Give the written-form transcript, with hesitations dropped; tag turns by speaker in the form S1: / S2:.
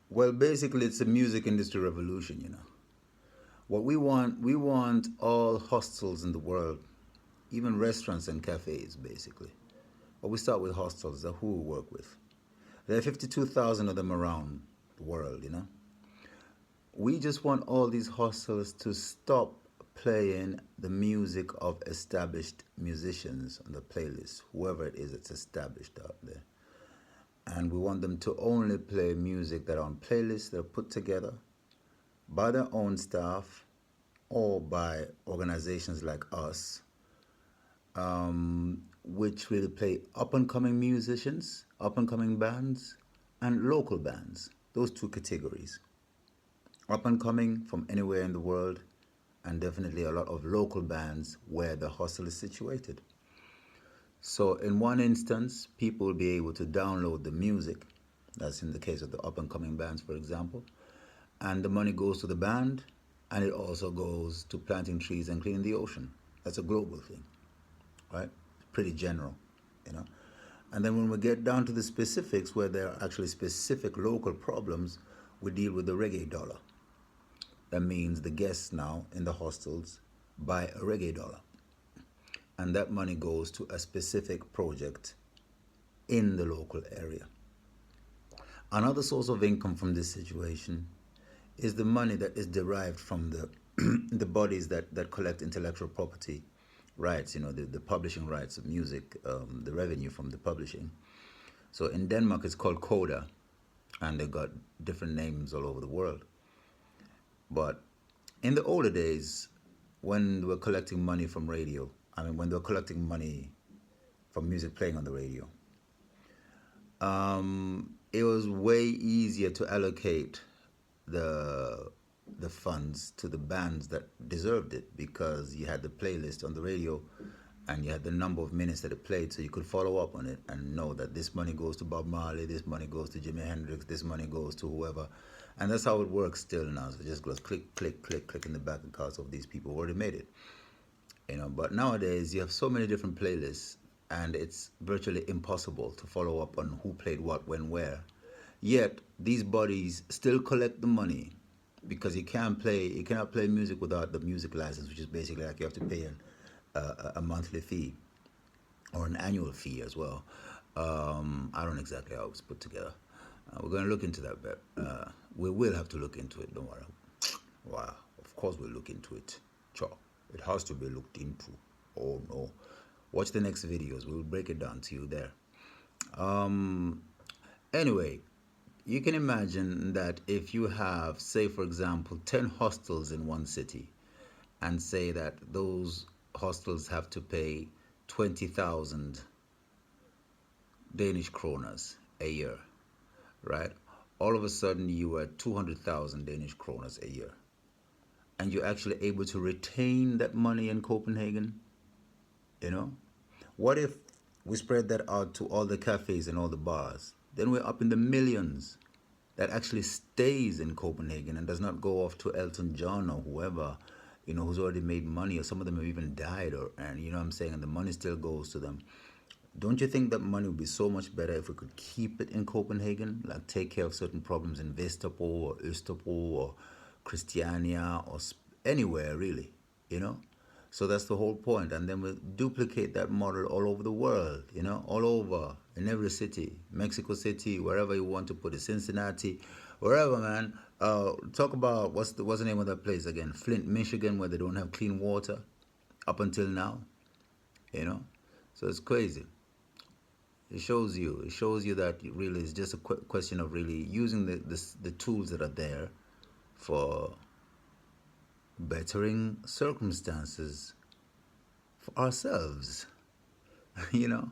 S1: Well, basically, it's a music industry revolution, you know. What we want all hostels in the world, even restaurants and cafes, basically. But we start with hostels, that who we work with. There are 52,000 of them around the world, you know. We just want all these hostels to stop playing the music of established musicians on the playlist, whoever it is that's established out there. And we want them to only play music that are on playlists that are put together by their own staff or by organizations like us, which really play up and coming musicians, up and coming bands, and local bands. Those two categories. Up and coming from anywhere in the world, and definitely a lot of local bands where the hostel is situated. So, in one instance, people will be able to download the music. That's in the case of the up and coming bands, for example. And the money goes to the band, and it also goes to planting trees and cleaning the ocean. That's a global thing, right? Pretty general, you know. And then when we get down to the specifics, where there are actually specific local problems, we deal with the reggae dollar. That means the guests now in the hostels buy a reggae dollar, and that money goes to a specific project in the local area. Another source of income from this situation is the money that is derived from the the bodies that collect intellectual property rights, you know, the publishing rights of music, the revenue from the publishing. So in Denmark, it's called Coda, and they got different names all over the world. But in the older days, when they were collecting money from radio, I mean, when they were collecting money from music playing on the radio, it was way easier to allocate the the funds to the bands that deserved it because you had the playlist on the radio and you had the number of minutes that it played, so you could follow up on it and know that this money goes to Bob Marley, this money goes to Jimi Hendrix, this money goes to whoever. And that's how it works still now. So it just goes click, click, click, click in the back accounts of these people who already made it. You know, but nowadays you have so many different playlists and it's virtually impossible to follow up on who played what, when, where. Yet these bodies still collect the money because you cannot play music without the music license, which is basically like you have to pay a monthly fee or an annual fee as well. I don't know exactly how it's put together. We're going to look into that, but we will have to look into it. Don't worry. Wow, of course we'll look into it. Sure, it has to be looked into. Oh no. Watch the next videos. We'll break it down to you there. Um, anyway, you can imagine that if you have, say, for example, 10 hostels in one city, and say that those hostels have to pay 20,000 Danish kroners a year, right? All of a sudden, you are 200,000 Danish kroners a year. And you're actually able to retain that money in Copenhagen, you know? What if we spread that out to all the cafes and all the bars? Then we're up in the millions that actually stays in Copenhagen and does not go off to Elton John or whoever, you know, who's already made money, or some of them have even died, or and you know what I'm saying, and the money still goes to them. Don't you think that money would be so much better if we could keep it in Copenhagen, like take care of certain problems in Vesterbro or Österbro or Christiania or anywhere really, you know? So that's the whole point. And then we duplicate that model all over the world, you know, all over, in every city, Mexico City, wherever you want to put it, Cincinnati, wherever, man. Talk about what's the name of that place again? Flint, Michigan, where they don't have clean water up until now, you know. So it's crazy. It shows you that it really is just a question of really using the tools that are there for bettering circumstances for ourselves. You know,